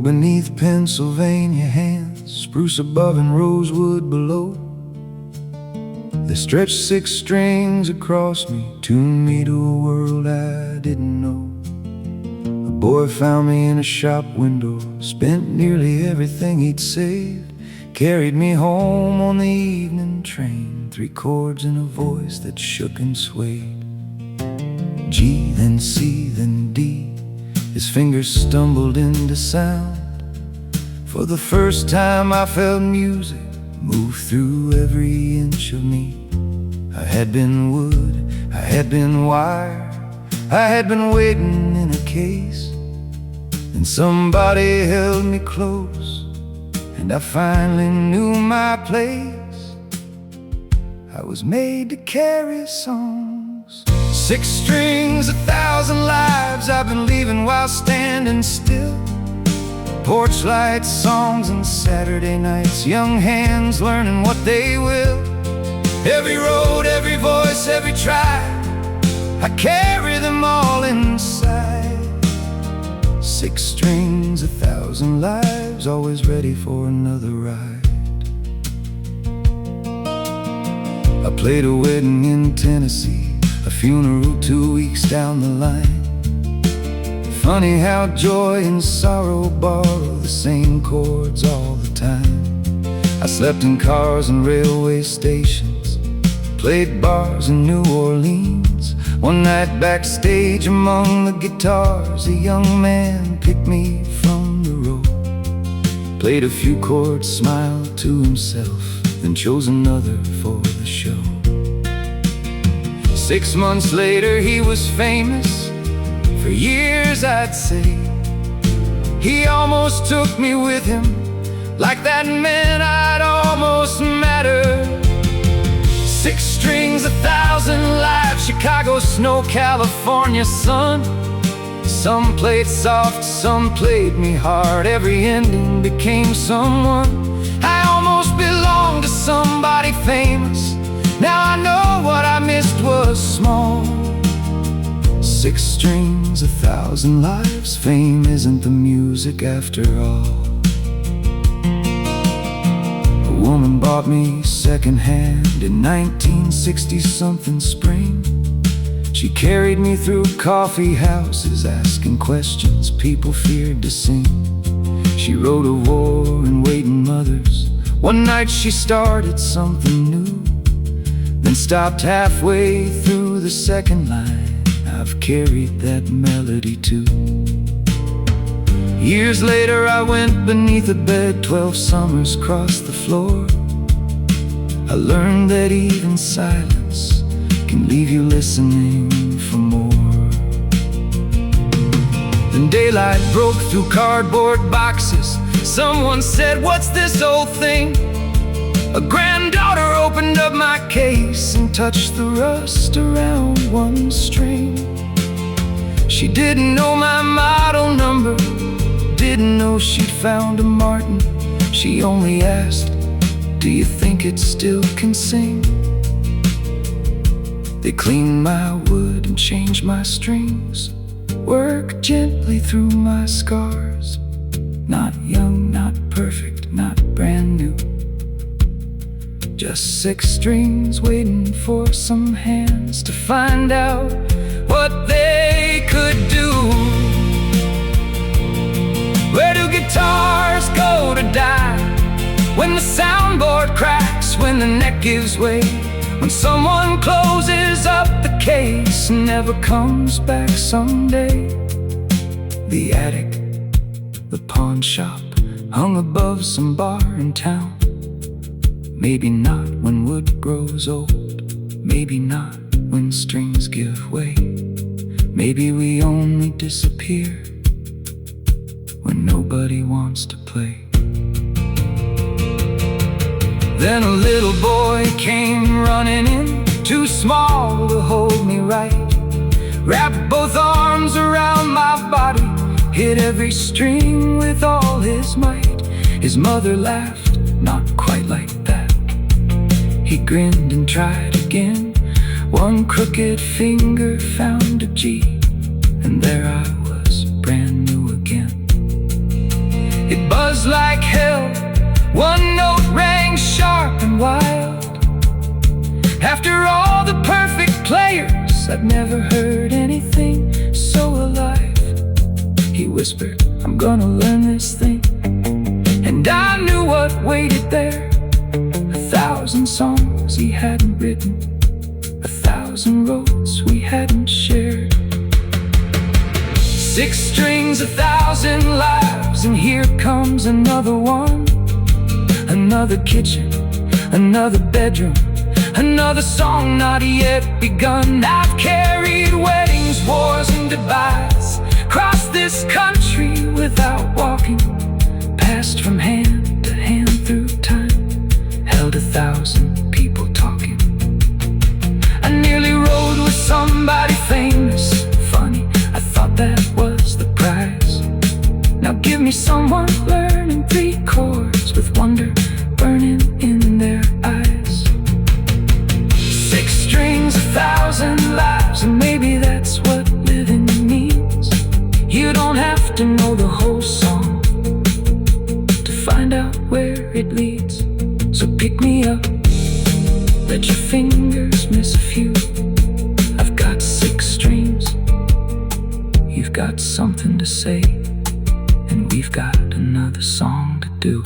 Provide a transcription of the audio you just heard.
beneath Pennsylvania hands, spruce above and rosewood below. They stretched 6 strings across me, tuned me to a world I didn't know. A boy found me in a shop window, spent nearly everything he'd saved, carried me home on the evening train, 3 chords and a voice that shook and swayed. G, then C, then D. His fingers stumbled into sound. For the first time I felt music move through every inch of me. I had been wood, I had been wire, I had been waiting in a case. And somebody held me close, and I finally knew my place. I was made to carry songs. 6 strings, 1,000 lives I've been leaving while standing still. Porch lights, songs, and Saturday nights, young hands learning what they will. Every road, every voice, every tribe, I carry them all inside. 6 strings, 1,000 lives, always ready for another ride. I played a wedding in Tennessee, a funeral 2 weeks down the line. Funny how joy and sorrow borrow the same chords all the time. I slept in cars and railway stations, played bars in New Orleans. One night backstage among the guitars, a young man picked me from the row, played a few chords, smiled to himself, then chose another for the show. 6 months later he was famous, for years I'd say. He almost took me with him, like that meant I'd almost matter. 6 strings, 1,000 lives, Chicago snow, California sun. Some played soft, some played me hard, every ending became someone. I almost belonged to somebody famous, now I know what I missed was small. 6 strings, 1,000 lives, fame isn't the music after all. A woman bought me secondhand in 1960-something spring. She carried me through coffee houses, asking questions people feared to sing. She wrote of war and waiting mothers. One night she started something new, then stopped halfway through the second line. I've carried that melody too. Years later I went beneath a bed, 12 summers crossed the floor. I learned that even silence can leave you listening for more. Then daylight broke through cardboard boxes. Someone said, "What's this old thing?" A granddaughter opened up my case and touched the rust around one string. She didn't know my model number, didn't know she'd found a Martin. She only asked, "Do you think it still can sing?" They cleaned my wood and changed my strings, worked gently through my scars. Not young, not perfect, not brand new, just 6 strings waiting for some hands to find out what they could do. Where do guitars go to die? When the soundboard cracks, when the neck gives way, when someone closes up the case and never comes back someday. The attic, the pawn shop, hung above some bar in town. Maybe not when wood grows old, maybe not when strings give way. Maybe we only disappear when nobody wants to play. Then a little boy came running in, too small to hold me right, wrapped both arms around my body, hit every string with all his might. His mother laughed, not quite like that. He grinned and tried again. One crooked finger found a G, and there I was, brand new again. It buzzed like hell. One note rang sharp and wild. After all the perfect players, I'd never heard anything so alive. He whispered, I'm gonna learn this thing. And I knew what waited there. 1,000 songs he hadn't written, 1,000 roads we hadn't shared. 6 strings, 1,000 lives, and here comes another one. Another kitchen, another bedroom, another song not yet begun. I've carried weddings, wars and goodbyes, crossed this country without walking, passed from hand to hand through time, held 1,000 people talking. I nearly rode with somebody famous. Funny, I thought that was the prize. Now give me someone learning 3 chords with wonder burning in their eyes. 6 strings, 1,000 lives, and maybe that's what living means. You don't have to know the whole song to find out where it leads. So pick me up, let your fingers miss a few. I've got 6 strings, you've got something to say, and we've got another song to do.